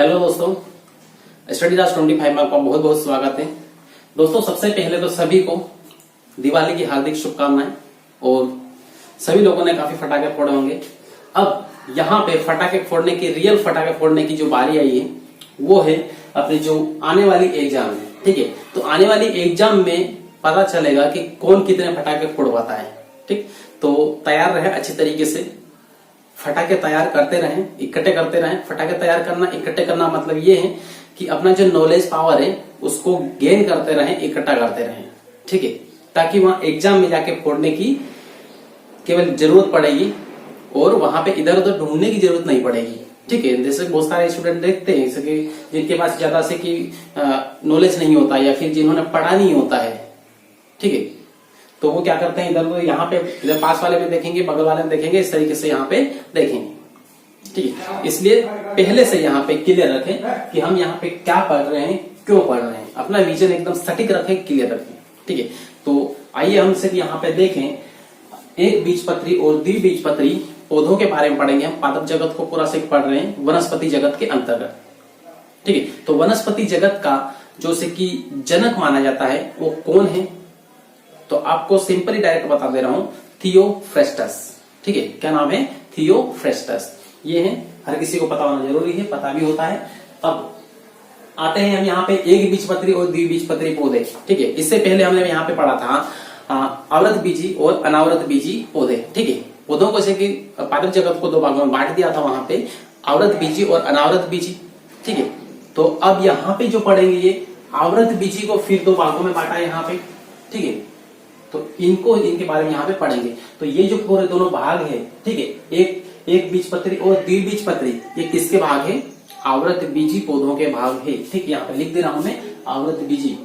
Hello दोस्तों, study class 25 में आपका बहुत बहुत स्वागत है। दोस्तों, सबसे पहले तो सभी को दिवाली की हार्दिक शुभकामनाएं। और सभी लोगों ने काफी फटाके फोड़े होंगे। अब यहाँ पे फटाके फोड़ने की, रियल फटाके फोड़ने की जो बारी आई है वो है अपनी जो आने वाली एग्जाम है। ठीक है, तो आने वाली एग्जाम में पता चलेगा कि कौन कितने फटाके फोड़वाता है। ठीक, तो तैयार रहे अच्छी तरीके से, फटाके तैयार करते रहें, इकट्ठे करते रहें। फटाके तैयार करना, इकट्ठे करना मतलब ये है कि अपना जो नॉलेज पावर है उसको गेन करते रहें, इकट्ठा करते रहें। ठीक है, ताकि वहां एग्जाम में जाके फोड़ने की केवल जरूरत पड़ेगी और वहां पे इधर उधर ढूंढने की जरूरत नहीं पड़ेगी। ठीक है, जैसे बहुत सारे स्टूडेंट देखते हैं जैसे कि जिनके पास ज्यादा से कि नॉलेज नहीं होता या फिर जिन्होंने पढ़ा नहीं होता है। ठीक है, तो वो क्या करते हैं, इधर तो यहाँ पे इधर पास वाले में देखेंगे, बगल वाले में देखेंगे, इस तरीके से यहाँ पे देखेंगे। ठीक है, इसलिए पहले से यहाँ पे क्लियर रखें कि हम यहाँ पे क्या पढ़ रहे हैं, क्यों पढ़ रहे हैं। अपना विजन एकदम सटीक रखें, क्लियर रखें। ठीक है, तो आइए हम सिर्फ यहाँ पे देखें, एक बीजपत्री और द्विबीजपत्री पौधों के बारे में पढ़ेंगे। हम पादप जगत को पूरा सिर्फ पढ़ रहे हैं वनस्पति जगत के अंतर्गत। ठीक है, तो वनस्पति जगत का जो से कि जनक माना जाता है वो कौन है, तो आपको सिंपली डायरेक्ट बता दे रहा हूं, थियोफ्रेस्टस। ठीक है, क्या नाम है, थियोफ्रेस्टस। ये है, हर किसी को पता होना जरूरी है, पता भी होता है। अब आते हैं हम यहाँ पे एक बीजपत्री और द्विबीजपत्री पौधे। ठीक है, इससे पहले हमने यहाँ पे पढ़ा था आवृत बीजी और अनावृत बीजी पौधे। ठीक है, पौधों को जैसे कि पादप जगत को दो भागों में बांट दिया था, वहां पे आवृत बीजी और अनावृत बीजी। ठीक है, तो अब यहाँ पे जो पढ़ेंगे ये आवृत बीजी को फिर दो भागों में बांटा है यहाँ पे। ठीक है, तो इनके बारे में यहाँ पे पढ़ेंगे। तो ये जो पूरे दोनों भाग है, ठीक है, एक बीजपत्री और द्विबीजपत्री, ये किसके भाग है, आवृत बीजी पौधों के भाग है। ठीक, यहाँ पे लिख दे रहा हूं मैं, आवृत बीजी।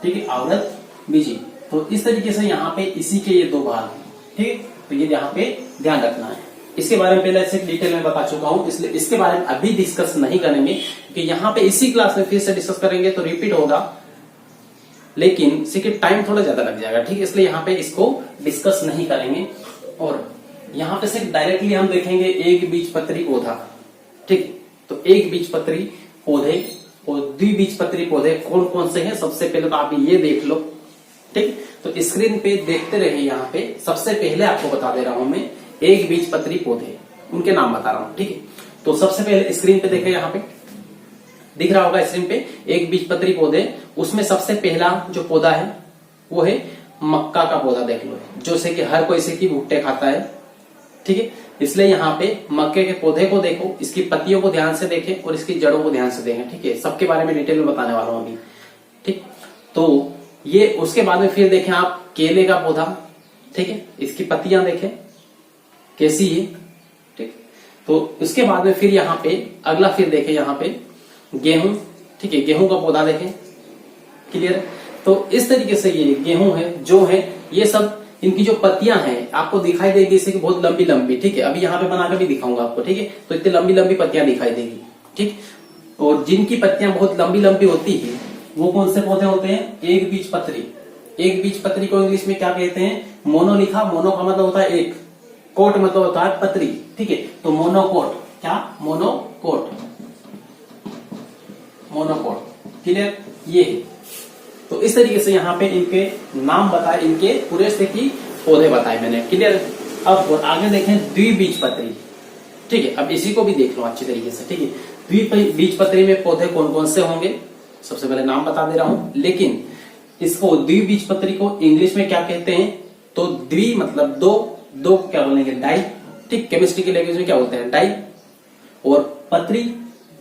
ठीक है, आवृत बीजी। तो इस तरीके से यहाँ पे इसी के ये दो भाग हैं। ठीक, तो ये यहाँ पे ध्यान रखना है। इसके बारे में पहले से डिटेल में बता चुका हूं, इसलिए इसके बारे में अभी डिस्कस नहीं करेंगे कि यहाँ पे इसी क्लास में फिर से डिस्कस करेंगे तो रिपीट होगा, लेकिन इसके टाइम थोड़ा ज्यादा लग जाएगा। ठीक है, इसलिए यहाँ पे इसको डिस्कस नहीं करेंगे और यहाँ पे सिर्फ डायरेक्टली हम देखेंगे एक बीजपत्री पौधा। ठीक, तो एक बीजपत्री पौधे और द्विबीजपत्री पौधे कौन कौन से हैं, सबसे पहले तो आप ये देख लो। ठीक, तो स्क्रीन पे देखते रहिए। यहाँ पे सबसे पहले आपको बता दे रहा हूं मैं, एक बीजपत्री पौधे, उनके नाम बता रहा हूं। ठीक है, तो सबसे पहले स्क्रीन पे देखें, यहाँ पे दिख रहा होगा स्क्रीन पे एक बीजपत्री पौधे। उसमें सबसे पहला जो पौधा है वो है मक्का का पौधा। देख लो, जो से कि हर कोई से की भुट्टे खाता है। ठीक है, इसलिए यहाँ पे मक्के के पौधे को देखो, इसकी पत्तियों को ध्यान से देखें और इसकी जड़ों को ध्यान से देखें। ठीक है, सबके बारे में डिटेल में बताने वाला हूं अभी। ठीक, तो ये उसके बाद में फिर देखें आप केले का पौधा। ठीक है, इसकी पत्तियां देखें कैसी है। ठीक, तो उसके बाद में फिर यहाँ पे अगला फिर देखें, यहाँ पे गेहूं। ठीक है, गेहूं का पौधा देखें, क्लियर है। तो इस तरीके से ये गेहूं है, जो है ये सब, इनकी जो पत्तियां हैं आपको दिखाई देगी जैसे कि बहुत लंबी लंबी। ठीक है, अभी यहाँ पे बनाकर भी दिखाऊंगा आपको। ठीक है, तो इतनी लंबी लंबी पत्तियां दिखाई देगी। ठीक, और जिनकी पत्तियां बहुत लंबी लंबी होती है वो कौन से पौधे होते हैं, एक बीजपत्री। एक बीजपत्री को इंग्लिश में क्या कहते हैं, मोनो लिखा। मोनो का मतलब होता है एक, कोट मतलब होता है पत्री। ठीक है, तो मोनोकोट, क्या, मोनोकोट, मोनोकोट, क्लियर। ये है, तो इस तरीके से यहाँ पे इनके नाम बताए, इनके पूरे से की पौधे बताए मैंने, क्लियर। अब और आगे देखें द्विबीजपत्री। ठीक है, अब इसी को भी देख लो अच्छी तरीके से। ठीक है, द्विबीजपत्री में पौधे कौन कौन से होंगे, सबसे पहले नाम बता दे रहा हूं, लेकिन इसको द्विबीजपत्री को इंग्लिश में क्या कहते हैं, तो द्वि मतलब दो, दो क्या बोलेंगे, डाई। ठीक, केमिस्ट्री की लैंग्वेज में क्या बोलते हैं, डाई। और पत्री,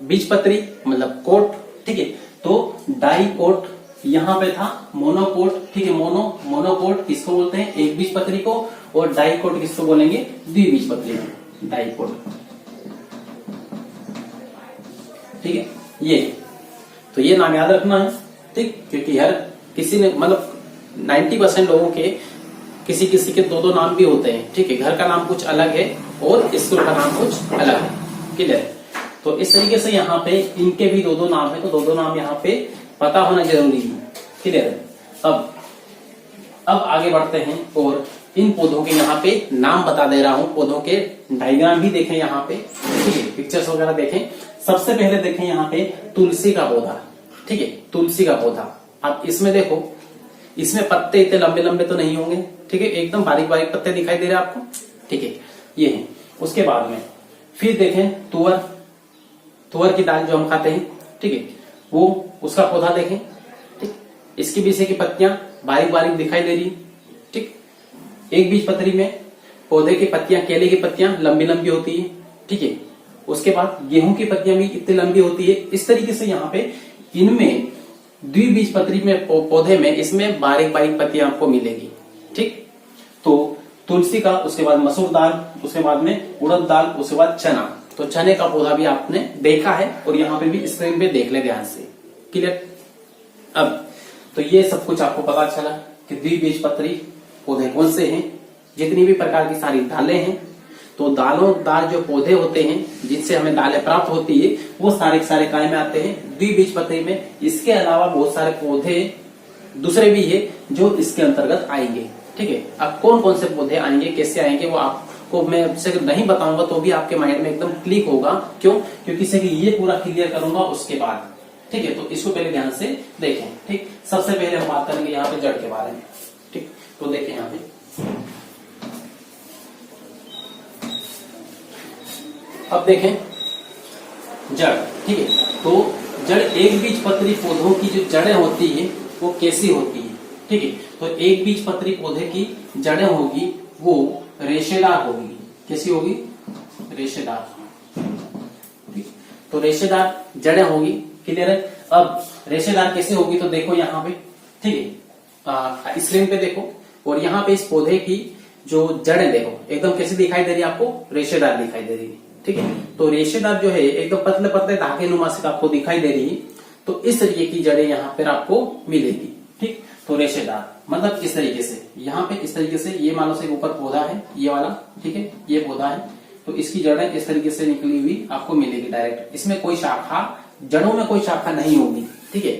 बीजपत्री मतलब कोट। ठीक है, तो डाई कोट यहाँ पे था, मोनोकोट। ठीक है, मोनोकोट किसको बोलते हैं, एक बीजपत्री को, और डाइकोट किसको बोलेंगे, द्विबीजपत्री को, डाइकोट। ठीक है, ये तो ये नाम याद रखना है। ठीक, क्योंकि हर किसी ने मतलब 90% लोगों के किसी किसी के दो दो नाम भी होते हैं। ठीक है, घर का नाम कुछ अलग है और स्कूल का नाम कुछ अलग है, क्लियर। तो इस तरीके से यहाँ पे इनके भी दो दो नाम है, तो दो दो नाम यहाँ पे पता होना जरूरी है, क्लियर है। अब आगे बढ़ते हैं और इन पौधों के यहाँ पे नाम बता दे रहा हूँ, पौधों के डायग्राम भी देखें यहाँ पे, ठीक है, पिक्चर्स वगैरह देखें। सबसे पहले देखें यहाँ पे तुलसी का पौधा, ठीक है, तुलसी का पौधा। अब इसमें देखो, इसमें पत्ते इतने लंबे लंबे तो नहीं होंगे, ठीक है, एकदम बारीक बारीक पत्ते दिखाई दे रहे हैं आपको, ठीक है, ये है। उसके बाद में फिर देखें तुअर, तुअर की दाल जो हम खाते हैं, ठीक है, वो उसका पौधा देखें, ठीक, इसकी बीच की पत्तियां बारीक बारीक दिखाई दे रही, ठीक। एक बीज पत्री में पौधे की पत्तियां, केले की पत्तियां लंबी लंबी होती है, ठीक है। उसके बाद गेहूं की पत्तियां भी इतनी लंबी होती है। इस तरीके से यहाँ पे इनमें द्विबीजपत्री में पौधे में इसमें बारीक बारीक पत्तियां आपको मिलेगी, ठीक। तो तुलसी का, उसके बाद मसूर दाल, उसके बाद में उड़द दाल, उसके बाद चना। तो चने का पौधा भी आपने देखा है और यहाँ पे भी स्क्रीन पे देख ले ध्यान से, क्लियर। अब तो ये सब कुछ आपको पता चला कि द्विबीजपत्री पौधे कौन से हैं, जितनी भी प्रकार की सारी दालें हैं। तो दाल जो पौधे होते हैं जिनसे हमें दालें प्राप्त होती है, वो सारे सारे काय में आते हैं द्विबीजपत्री में। इसके अलावा बहुत सारे पौधे दूसरे भी है जो इसके अंतर्गत आएंगे, ठीक है। अब कौन कौन से पौधे आएंगे, कैसे आएंगे, वो आपको मैं नहीं बताऊंगा तो भी आपके माइंड में एकदम क्लिक होगा। क्यों? क्योंकि से कि ये पूरा क्लियर करूंगा उसके बाद, ठीक है। तो इसको पहले ध्यान से देखें, ठीक। सबसे पहले हम बात करेंगे यहाँ पे जड़ के बारे में, ठीक। तो देखें यहाँ पे, अब देखें जड़, ठीक है। तो जड़, एक बीजपत्री पौधों की जो जड़ें होती है वो कैसी होती है, ठीक है। तो एक बीजपत्री पौधे की जड़ें होगी वो रेशेदार होगी। कैसी होगी? रेशेदार, ठीक। तो रेशेदार जड़ें होगी, क्लियर है। अब रेशेदार कैसे होगी तो देखो यहाँ पे, ठीक है, स्क्रीन पे देखो, और यहाँ पे इस पौधे की जो जड़ें देखो एकदम कैसी दिखाई दे रही है आपको, रेशेदार दिखाई दे रही है, ठीक है। तो रेशेदार जो है एकदम पतले पतले धागे नुमा से आपको दिखाई दे रही है। तो इस तरीके की जड़ें यहाँ पर आपको मिलेगी, ठीक। तो रेशेदार मतलब इस तरीके से, यहाँ पे इस तरीके से, ये मान लो से ऊपर पौधा है ये वाला, ठीक है, ये पौधा है, तो इसकी जड़ें इस तरीके से निकली हुई आपको मिलेगी डायरेक्ट। इसमें कोई शाखा, जड़ों में कोई शाखा नहीं होगी, ठीक है,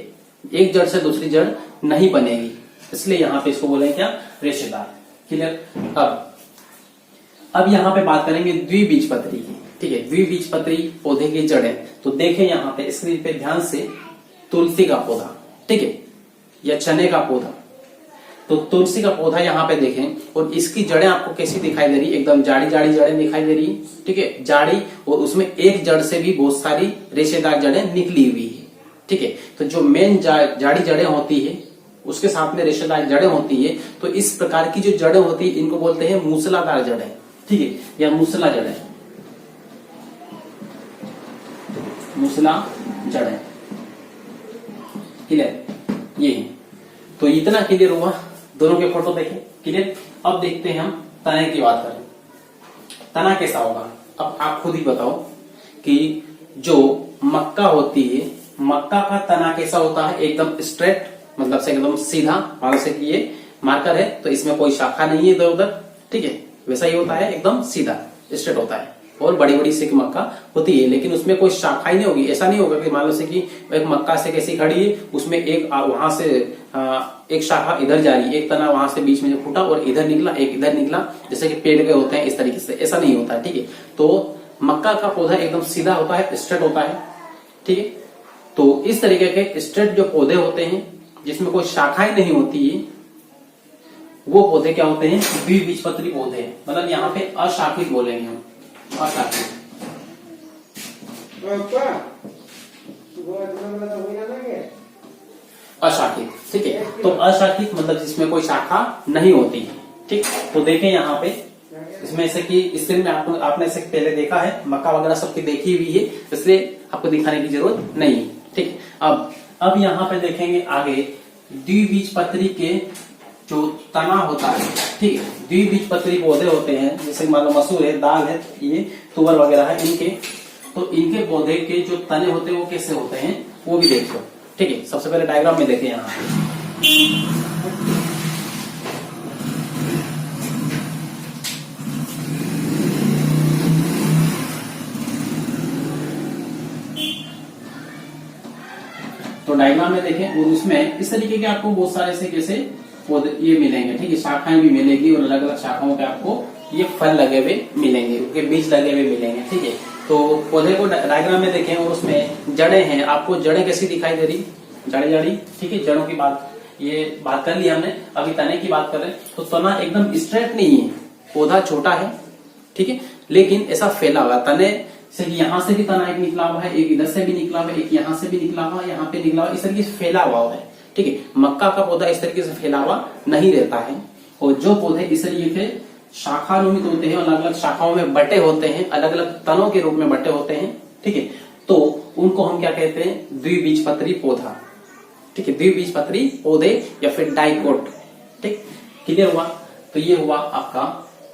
एक जड़ से दूसरी जड़ नहीं बनेगी, इसलिए यहाँ पे इसको बोलेंगे क्या, रेशेदार, क्लियर। अब यहाँ पे बात करेंगे द्विबीजपत्री की, ठीक है, द्विबीजपत्री पौधे की जड़ें। तो देखें यहाँ पे स्क्रीन पे ध्यान से, तुलसी का पौधा, ठीक है, या चने का पौधा। तो तुलसी का पौधा यहाँ पे देखें, और इसकी जड़ें आपको कैसी दिखाई दे रही, एकदम जाड़ी जाड़ी जड़ें दिखाई दे रही, ठीक है, जाड़ी, और उसमें एक जड़ से भी बहुत सारी रेशेदार जड़ें निकली हुई है, ठीक है। तो जो मेन जाड़ी जड़ें होती है उसके साथ में रेशेदार जड़ें होती है। तो इस प्रकार की जो जड़ें होती है इनको बोलते हैं मूसलाधार जड़ें, ठीक है, या मूसला जड़ें, मूसला जड़ें, क्लियर, ये है। तो इतना क्लियर हुआ, दोनों के फोटो देखें, क्लियर। अब देखते हैं हम तने की बात करें, तना कैसा होगा। अब आप खुद ही बताओ कि जो मक्का होती है, मक्का का तना कैसा होता है, एकदम स्ट्रेट, मतलब से एकदम सीधा, मान से कि ये मार्कर है तो इसमें कोई शाखा नहीं है इधर उधर, ठीक है, वैसा ही होता है, एकदम सीधा स्ट्रेट होता है। और बड़ी बड़ी सी मक्का होती है लेकिन उसमें कोई शाखा ही नहीं होगी। ऐसा नहीं होगा कि मान लो से कि एक मक्का से कैसी खड़ी है, उसमें एक वहां से एक शाखा इधर जा रही है, एक तना वहां से बीच में जो फूटा और इधर निकला, एक इधर निकला, जैसे कि पेड़ के होते हैं इस तरीके से, ऐसा नहीं होता है, ठीक है। तो मक्का का पौधा एकदम सीधा होता है, स्ट्रेट होता है, ठीक है। तो इस तरीके के स्ट्रेट जो पौधे होते हैं जिसमें कोई शाखाएं नहीं होती है, वो पौधे क्या होते हैं, द्विबीजपत्री पौधे, मतलब यहाँ पे अशाखित बोलेंगे हम, अशाखित, अशाखित, ठीक है। तो अशाखित मतलब जिसमें कोई शाखा नहीं होती, ठीक। तो देखें यहाँ पे, इसमें से कि स्क्रीन में आपने से पहले देखा है, मक्का वगैरह सबकी देखी हुई है, इसलिए आपको दिखाने की जरूरत नहीं है, ठीक। अब यहाँ पे देखेंगे आगे द्विबीजपत्री के जो तना होता है, ठीक है, द्विबीजपत्री पौधे होते हैं, जैसे मान लो मसूर है, दाल है, ये तुअर वगैरह है, इनके तो इनके पौधे के जो तने होते हैं वो कैसे होते हैं वो भी देख लो, ठीक है। सबसे पहले डायग्राम में देखें यहाँ तो डायग्राम में देखें, और उसमें इस तरीके के आपको बहुत सारे से कैसे पौधे ये मिलेंगे, ठीक है, शाखाएं भी मिलेगी और अलग अलग शाखाओं पे आपको ये फल लगे हुए मिलेंगे, उनके बीज लगे हुए मिलेंगे, ठीक है। तो पौधे को डायग्राम में देखें और उसमें जड़ें हैं, आपको जड़ें कैसी दिखाई दे रही, जड़ी, ठीक है, जड़ों की बात कर ली हमने। अभी तने की बात कर रहे हैं। तो तना एकदम स्ट्रेट नहीं है, पौधा छोटा है, ठीक है, लेकिन ऐसा फैला हुआ तने से, यहाँ से भी तना एक निकला हुआ है, एक इधर से भी निकला हुआ है, एक यहाँ से भी निकला हुआ है, यहाँ पे निकला हुआ, इस तरीके से फैला हुआ है, ठीक है। मक्का का पौधा इस तरीके से फैला हुआ नहीं रहता है। और जो पौधे इस तरीके से शाखानुमित होते हैं, अलग अलग शाखाओं में बटे होते हैं, अलग अलग तनों के रूप में बटे होते हैं, ठीक है, तो उनको हम क्या कहते हैं, द्विबीजपत्री पौधा, ठीक है, द्विबीजपत्री पौधे या फिर डाइकोट, ठीक, क्लियर हुआ। तो ये हुआ आपका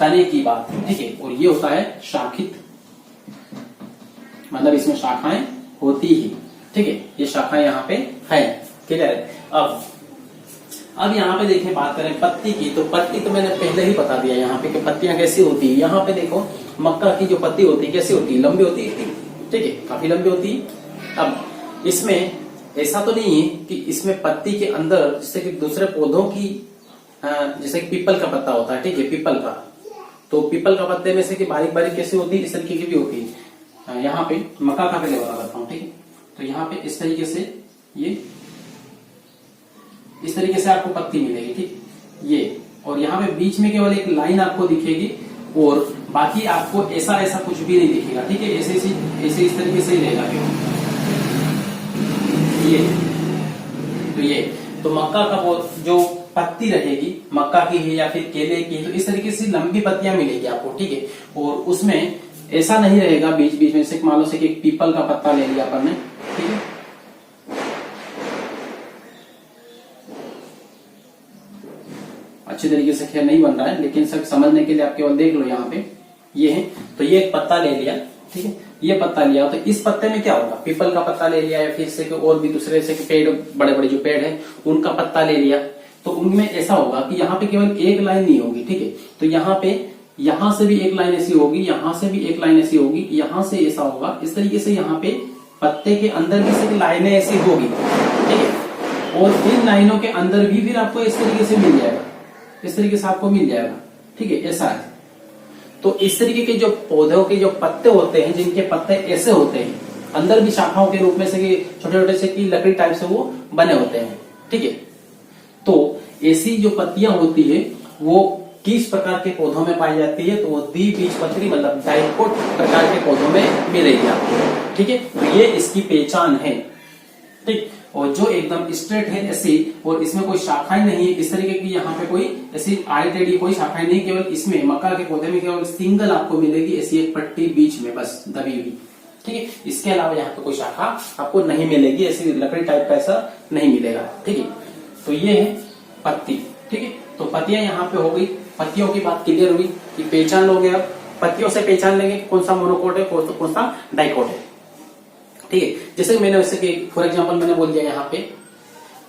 तने की बात, ठीक है। और ये होता है शाखित, मतलब इसमें शाखाएं होती ही, ठीक है, ये शाखाएं यहाँ पे है, क्लियर है। अब यहाँ पे देखें, बात करें पत्ती की, तो पत्ती तो मैंने पहले ही बता दिया यहाँ पे कि पत्तियां कैसी होती है। यहाँ पे देखो मक्का की जो पत्ती होती है कैसी होती है, लंबी होती है, ठीक है, काफी लंबी होती है। अब इसमें ऐसा तो नहीं है कि इसमें पत्ती के अंदर जैसे कि दूसरे पौधों की, जैसे कि पीपल का पत्ता होता है, ठीक है, पीपल का, तो पीपल का पत्ते में से कि बारीक बारीक कैसी होती है, इस तरीके की भी होती है। यहाँ पे मक्का का पहले बता देता हूँ, ठीक है। तो यहाँ पे इस तरीके से ये इस तरीके से आपको पत्ती मिलेगी, ठीक, ये, और यहाँ पे बीच में केवल एक लाइन आपको दिखेगी और बाकी आपको ऐसा ऐसा कुछ भी नहीं दिखेगा, ठीक है, ऐसे इस तरीके से ही रहेगा ये तो मक्का का वो जो पत्ती रहेगी मक्का की है या फिर केले की है, तो इस तरीके से लंबी पत्तियां मिलेगी आपको, ठीक है। और उसमें ऐसा नहीं रहेगा बीच बीच में से, मान लो से कि एक पीपल का पत्ता ले लिया अपन ने, ठीक है, अच्छी तरीके से खैर नहीं बन रहा है, लेकिन सब समझने के लिए आप केवल देख लो। यहाँ पे ये है, तो ये एक पत्ता ले लिया, ठीक है, ये पत्ता लिया, तो इस पत्ते में क्या होगा, पीपल का पत्ता ले लिया या फिर से और भी दूसरे से पेड़, बड़े बड़े जो पेड़ है उनका पत्ता ले लिया, तो उनमें ऐसा होगा कि यहाँ पे केवल एक लाइन नहीं होगी, ठीक है, तो यहाँ पे यहाँ से भी एक लाइन ऐसी होगी, यहाँ से भी एक लाइन ऐसी होगी, यहाँ से ऐसा होगा, इस तरीके से यहाँ पे पत्ते के अंदर भी से लाइनें ऐसी होगी, ठीक है। और इन लाइनों के अंदर भी फिर आपको इस तरीके से मिल जाएगा, इस तरीके से आपको मिल जाएगा, ठीक है, ऐसा है। तो इस तरीके के जो पौधों के जो पत्ते होते हैं, जिनके पत्ते ऐसे होते हैं, अंदर भी शाखाओं के रूप में से छोटे छोटे से की लकड़ी टाइप से वो बने होते हैं, ठीक है। तो ऐसी जो पत्तियां होती है वो किस प्रकार के पौधों में पाई जाती है, तो वो द्विबीजपत्री मतलब डाइकोट प्रकार के पौधों में मिलेगी आपको, ठीक है। तो ये इसकी पहचान है, ठीक। और जो एकदम स्ट्रेट है ऐसी, और इसमें कोई शाखाएं नहीं है, इस तरीके की यहाँ पे कोई ऐसी आड़ी टेढ़ी कोई शाखाएं नहीं, केवल इसमें मक्का के पौधे में केवल सिंगल आपको मिलेगी ऐसी एक पट्टी बीच में बस दबी हुई, ठीक है। इसके अलावा यहाँ पे कोई शाखा आपको नहीं मिलेगी, ऐसी लकड़ी टाइप का ऐसा नहीं मिलेगा, ठीक है। तो ये है पत्ती, ठीक है। तो पत्तियां यहाँ पे हो गई, पत्तियों की बात क्लियर हुई कि पहचान लोगे। अब पत्तियों से पहचान लेंगे कौन सा मोनोकोट है, कौन सा डाइकोट है, ठीक है। जैसे मैंने वैसे कि फॉर एग्जांपल मैंने बोल दिया यहाँ पे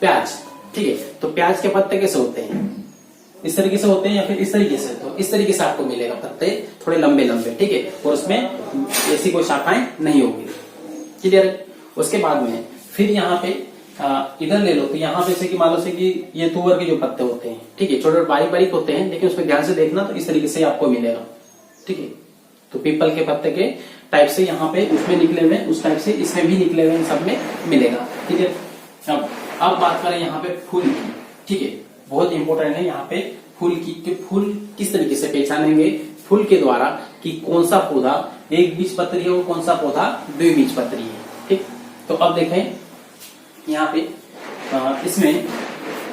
प्याज, ठीक है, तो प्याज के पत्ते कैसे होते हैं, इस तरीके से होते हैं या फिर इस तरीके से, तो इस तरीके से आपको मिलेगा पत्ते थोड़े लंबे लंबे, ठीक है, और उसमें ऐसी कोई शाखाएं नहीं होगी, क्लियर है। उसके बाद में फिर यहाँ पे इधर ले लो, तो यहाँ पे से कि मान लो से कि ये तुअर के जो पत्ते होते हैं, ठीक है, छोटे बारीक बारीक होते हैं, लेकिन उसमें ध्यान से देखना, तो इस तरीके से आपको मिलेगा, ठीक है। तो पीपल के पत्ते के टाइप से यहाँ पे उसमें निकले हुए, उस टाइप से इसमें भी निकले हुए, इन सब में मिलेगा, ठीक है। अब बात करें यहाँ पे फूल की, ठीक है, बहुत इंपॉर्टेंट है यहाँ पे फूल की, कि फूल किस तरीके से पहचानेंगे फूल के द्वारा कि कौन सा पौधा एक बीजपत्री है और कौन सा पौधा द्विबीजपत्री है, ठीक। तो अब देखें यहाँ पे इसमें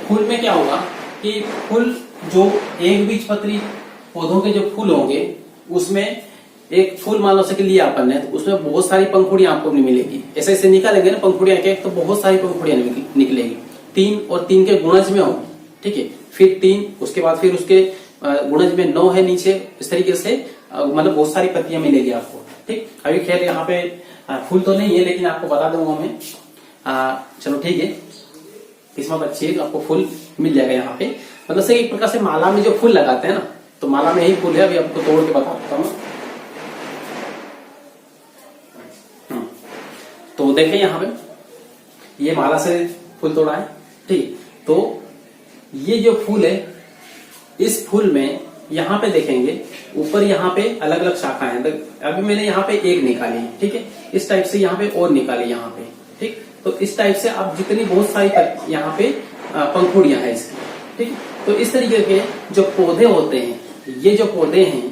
फूल में क्या होगा कि फूल जो एक बीजपत्री पौधों के जो फूल होंगे उसमें एक फूल मान लो से लिया अपन ने, तो उसमें बहुत सारी पंखुड़ियां आपको मिलेगी, ऐसे ऐसे निकालेंगे ना पंखुड़ियां एक, तो बहुत सारी पंखुड़ियां निकलेगी, 3 और 3 के गुणज में हो, ठीक है, फिर 3, उसके बाद फिर उसके गुणज में 9 है नीचे, इस तरीके से मतलब बहुत सारी पत्तियां मिलेगी आपको, ठीक। अभी खैर यहाँ पे फूल तो नहीं है, लेकिन आपको बता दूंगा मैं, चलो ठीक है, किस्मत अच्छी है तो आपको फूल मिल जाएगा यहाँ पे, मतलब से एक प्रकार से माला में जो फूल लगाते हैं ना, तो माला में ही फूल है, अभी आपको तोड़ के बता देता हूँ। तो देखें यहाँ पे ये माला से फूल तोड़ा है, ठीक। तो ये जो फूल है, इस फूल में यहाँ पे देखेंगे ऊपर यहाँ पे अलग अलग शाखाएं हैं। अभी मैंने यहाँ पे एक निकाली है, ठीक है। इस टाइप से यहाँ पे और निकाली यहाँ पे, ठीक। तो इस टाइप से आप जितनी बहुत सारी यहाँ पे पंखुड़ियां हैं इसकी, ठीक। तो इस तरीके के जो पौधे होते हैं, ये जो पौधे हैं,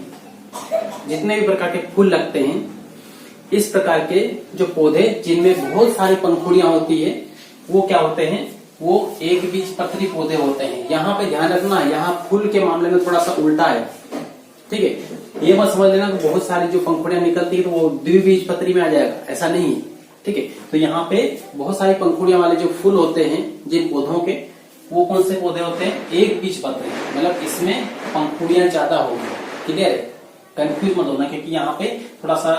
जितने भी प्रकार के फूल लगते हैं, इस प्रकार के जो पौधे जिनमें बहुत सारी पंखुड़ियां होती है, वो क्या होते हैं, वो एक बीज पत्री पौधे होते हैं। यहाँ पे ध्यान रखना, यहाँ फूल के मामले में थोड़ा सा उल्टा है, ठीक है। ये मत समझ लेना कि बहुत सारी जो पंखुड़ियां निकलती है तो वो द्विबीज पत्री में आ जाएगा, ऐसा नहीं है, ठीक है। तो यहाँ पे बहुत सारी पंखुड़ियां वाले जो फूल होते हैं जिन पौधों के, वो कौन से पौधे होते हैं, एक बीज पत्री, मतलब इसमें पंखुड़ियां ज्यादा होगी। क्लियर है, कंफ्यूज मत होना, क्योंकि यहाँ पे थोड़ा सा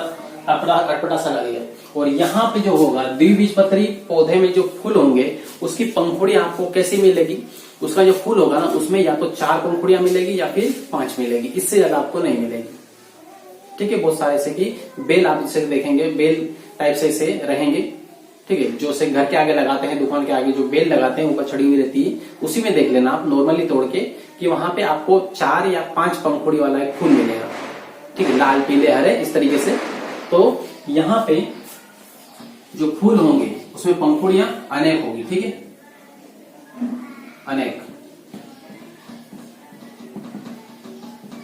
अटपटा सा लगेगा। और यहाँ पे जो होगा द्विबीजपत्री पौधे में जो फूल होंगे, उसकी पंखुड़ियां आपको कैसी मिलेगी, उसका जो फूल होगा ना, उसमें या तो 4 पंखुड़ियां मिलेगी या फिर 5 मिलेगी, इससे ज्यादा आपको नहीं मिलेगी, ठीक है। बहुत सारे से कि बेल आप इसे देखेंगे, बेल टाइप से इसे रहेंगे, ठीक है। जो से घर के आगे लगाते हैं, दुकान के आगे जो बेल लगाते हैं, ऊपर छड़ी हुई रहती है, उसी में देख लेना आप नॉर्मली तोड़ के कि वहां पे आपको 4 या 5 पंखुड़ी वाला एक फूल मिलेगा, ठीक है, लाल पीले हरे इस तरीके से। तो यहाँ पे जो फूल होंगे उसमें पंखुड़ियां अनेक होगी, ठीक है, अनेक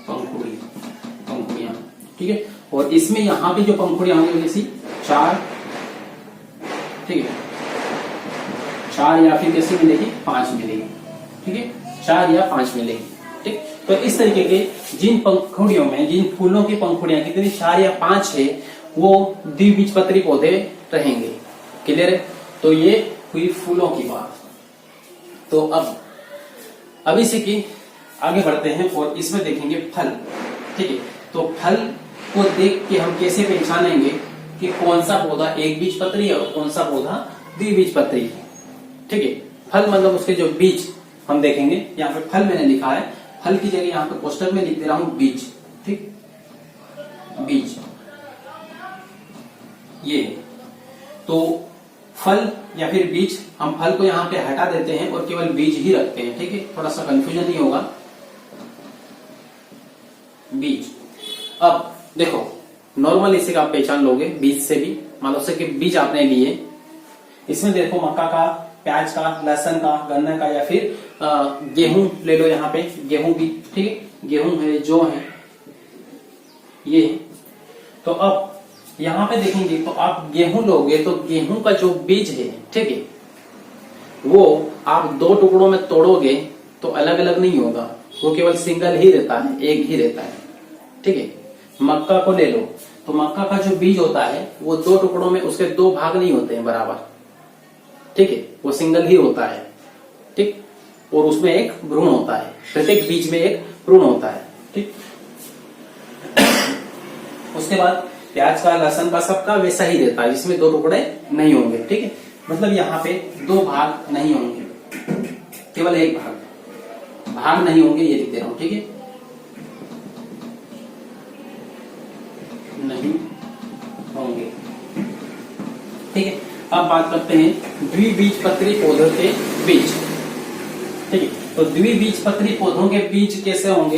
पंखुड़ियां, ठीक है। और इसमें यहाँ पे जो पंखुड़ियां होंगी जैसी 4, ठीक है, 4 या फिर कैसे मिलेगी, 5 मिलेगी, ठीक है, 4 या 5 मिलेगी, ठीक। तो इस तरीके के जिन पंखुड़ियों में, जिन फूलों की पंखुड़ियां कितनी 4 या 5 है, वो द्विबीजपत्री पौधे रहेंगे। क्लियर है। तो ये हुई फूलों की बात। तो अब इसी की आगे बढ़ते हैं और इसमें देखेंगे फल, ठीक है। तो फल को देख के हम कैसे पहचानेंगे कि कौन सा पौधा एक बीजपत्री है और कौन सा पौधा द्विबीजपत्री है, ठीक है। फल मतलब उसके जो बीज हम देखेंगे, यहाँ पे फल मैंने लिखा है, फल की जगह यहाँ पे पोस्टर में लिख दे रहा हूं बीज, ठीक, बीज ये। तो फल या फिर बीज, हम फल को यहाँ पे हटा देते हैं और केवल बीज ही रखते हैं, ठीक है, थोड़ा सा कंफ्यूजन नहीं होगा। बीज, अब देखो नॉर्मल इसे का आप पहचान लोगे बीज से भी, मान लो से कि बीज आपने लिए, इसमें देखो मक्का का, प्याज का, लहसुन का, गन्ने का, या फिर गेहूं ले लो, यहाँ पे गेहूं भी, ठीक है, गेहूं है, जौ है, ये। तो अब यहाँ पे देखेंगे तो आप गेहूं लोगे तो गेहूं का जो बीज है, ठीक है, वो आप 2 टुकड़ों में तोड़ोगे तो अलग अलग नहीं होगा, वो केवल सिंगल ही रहता है, एक ही रहता है, ठीक है। मक्का को ले लो तो मक्का का जो बीज होता है वो 2 टुकड़ों में, उसके 2 भाग नहीं होते हैं बराबर, ठीक है, वो सिंगल ही होता है, ठीक। और उसमें एक भ्रूण होता है, प्रत्येक बीज में एक भ्रूण होता है, ठीक। उसके बाद प्याज का, लहसुन का, सबका वैसा ही रहता है, जिसमें 2 टुकड़े नहीं होंगे, ठीक है। मतलब यहाँ पे 2 भाग नहीं होंगे, केवल एक भाग नहीं होंगे, ये लिख दे रहा हूं, ठीक है, नहीं होंगे, ठीक है। अब बात करते हैं द्विबीजपत्री पौधों के बीज, ठीक है। तो द्विबीजपत्री पौधों के बीज कैसे होंगे,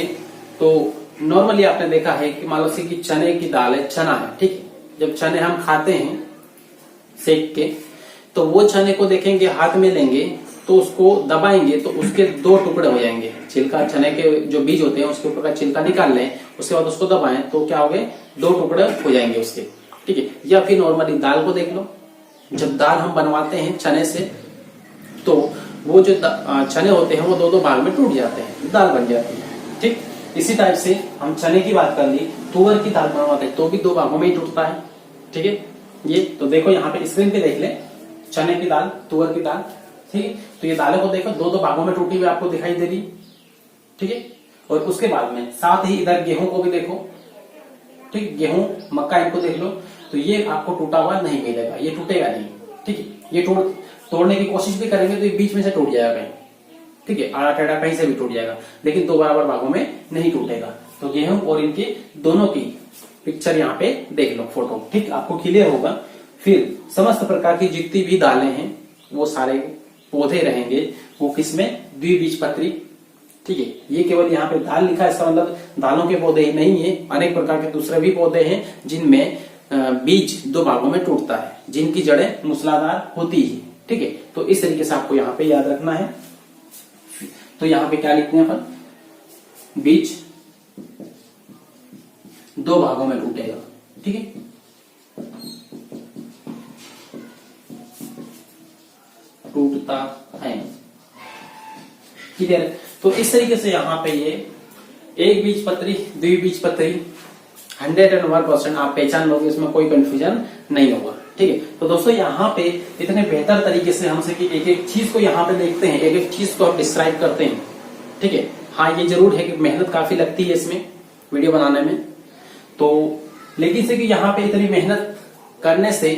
तो नॉर्मली आपने देखा है कि मान लो कि चने की दाल है, चना है, ठीक है। जब चने हम खाते हैं सेक के, तो वो चने को देखेंगे, हाथ में लेंगे तो उसको दबाएंगे तो उसके 2 टुकड़े हो जाएंगे। छिलका, चने के जो बीज होते हैं उसके ऊपर का छिलका निकाल लें, उसके बाद उसको दबाएं तो क्या हो गए, 2 टुकड़े हो जाएंगे उसके, ठीक है। या फिर नॉर्मली दाल को देख लो, जब दाल हम बनवाते हैं चने से, तो वो जो चने होते हैं वो 2-2 भाग में टूट जाते हैं, दाल बन जाती है, ठीक। इसी टाइप से हम चने की बात कर ली, तुअर की दाल बनवाते हैं तो भी 2 भागों में ही टूटता है, ठीक है। ये तो देखो यहाँ पे स्क्रीन पे देख ले, चने की दाल, तुअर की दाल, ठीक है। तो ये दालों को देखो 2-2 भागों में टूटी हुई आपको दिखाई दे रही, ठीक है। और उसके बाद में साथ ही इधर गेहूं को भी देखो, ठीक, गेहूं, मक्का, इनको देख लो, तो ये आपको टूटा हुआ नहीं मिलेगा, ये टूटेगा नहीं, ठीक है। ये तोड़ने की कोशिश भी करेंगे तो ये बीच में से टूट जाएगा कहीं, ठीक है, आड़ा टेढ़ा कहीं से भी टूट जाएगा, लेकिन 2 बराबर भागों में नहीं टूटेगा। तो गेहूं और इनके दोनों की पिक्चर यहाँ पे देख लो, फोटो, ठीक, आपको क्लियर होगा। फिर समस्त प्रकार की जितनी भी दालें हैं वो सारे पौधे रहेंगे वो किसमें, द्विबीजपत्री। ठीक है, ये केवल यहाँ पे दाल लिखा है, इसका मतलब दालों के पौधे ही नहीं है, अनेक प्रकार के दूसरे भी पौधे हैं जिनमें बीज दो भागों में टूटता है, जिनकी जड़ें मूसलाधार होती है। ठीक है, तो इस तरीके से आपको यहाँ पे याद रखना है। तो यहाँ पे क्या लिखते हैं अपन, बीज दो भागों में टूटेगा। ठीक है, टूटता है। ठीक है, तो इस तरीके से यहाँ पे ये एक बीजपत्री, द्विबीजपत्री 101% आप पहचान लोगे, इसमें कोई कंफ्यूजन नहीं होगा। ठीक है, तो दोस्तों यहाँ पे इतने बेहतर तरीके से हमसे कि एक एक चीज को यहाँ पे देखते हैं, एक एक चीज को हम डिस्क्राइब करते हैं। ठीक है, हाँ ये जरूर है कि मेहनत काफी लगती है इसमें वीडियो बनाने में, तो लेकिन से कि यहाँ पे इतनी मेहनत करने से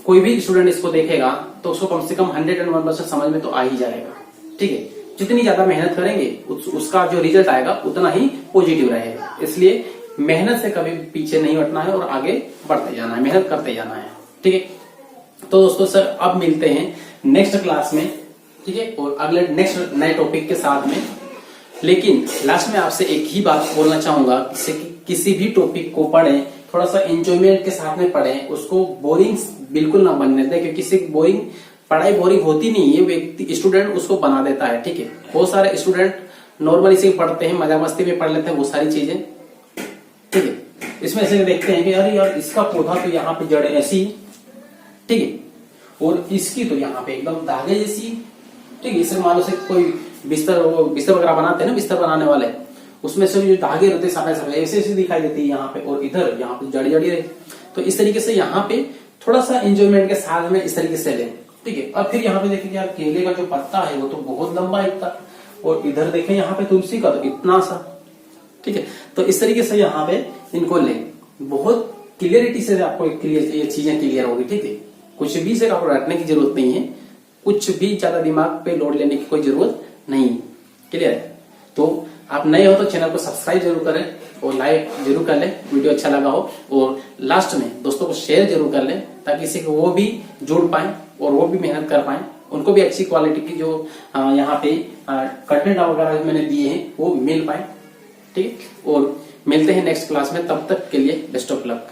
कोई भी स्टूडेंट इसको देखेगा तो उसको कम से कम 101% समझ में तो आ ही जाएगा। ठीक है, जितनी ज्यादा मेहनत करेंगे उसका जो रिजल्ट आएगा उतना ही पॉजिटिव रहेगा। इसलिए मेहनत से कभी पीछे नहीं हटना है और आगे बढ़ते जाना है, मेहनत करते जाना है। ठीक है, तो दोस्तों सर अब मिलते हैं नेक्स्ट क्लास में। ठीक है, और अगले नेक्स्ट नए टॉपिक के साथ में। लेकिन लास्ट में आपसे एक ही बात बोलना चाहूंगा, किसी भी टॉपिक को पढ़ें थोड़ा सा एंजॉयमेंट के साथ में पढ़ें, उसको बोरिंग बिल्कुल ना बनने दें, क्योंकि किसी बोरिंग पढ़ाई बोरिंग होती नहीं है, व्यक्ति स्टूडेंट उसको बना देता है। ठीक है, बहुत सारे स्टूडेंट नॉर्मली से पढ़ते हैं, मजा मस्ती में पढ़ लेते हैं वो सारी चीजें। ठीक है, इसमें से देखते हैं कि अरे यार इसका पौधा तो यहाँ पे जड़ ऐसी, ठीक है, और इसकी तो यहाँ पे एकदम धागे जैसी। ठीक है, इससे मान लो से कोई बिस्तर वगैरह बनाते हैं ना, बिस्तर बनाने वाले, उसमें से जो धागे रहते सफेद सफेद ऐसे ऐसे दिखाई देती है यहाँ पे, और इधर यहाँ पे जड़ी जड़ी रहे। तो इस तरीके से यहाँ पे थोड़ा सा एंजॉयमेंट के साथ में इस तरीके से लें। ठीक है, अब फिर यहाँ पे देखें यार केले का जो पत्ता है वो तो बहुत लंबा इतना, और इधर देखें यहाँ पे तुलसी का तो इतना सा। ठीक है, तो इस तरीके से यहाँ पे इनको लें, बहुत क्लियरिटी से आपको ये चीजें क्लियर होगी। ठीक है, कुछ भी से आपको रटने की जरूरत नहीं है, कुछ भी ज्यादा दिमाग पे लोड लेने की कोई जरूरत नहीं। क्लियर है, तो आप नए हो तो चैनल को सब्सक्राइब जरूर करें और लाइक जरूर कर लें वीडियो अच्छा लगा हो, और लास्ट में दोस्तों को शेयर जरूर कर लें ताकि इसी को वो भी जुड़ पाए और वो भी मेहनत कर पाए, उनको भी अच्छी क्वालिटी की जो यहाँ पे कंटेंट वगैरह मैंने दिए हैं वो मिल पाए। ठीक है, और मिलते हैं नेक्स्ट क्लास में, तब तक के लिए बेस्ट ऑफ लक।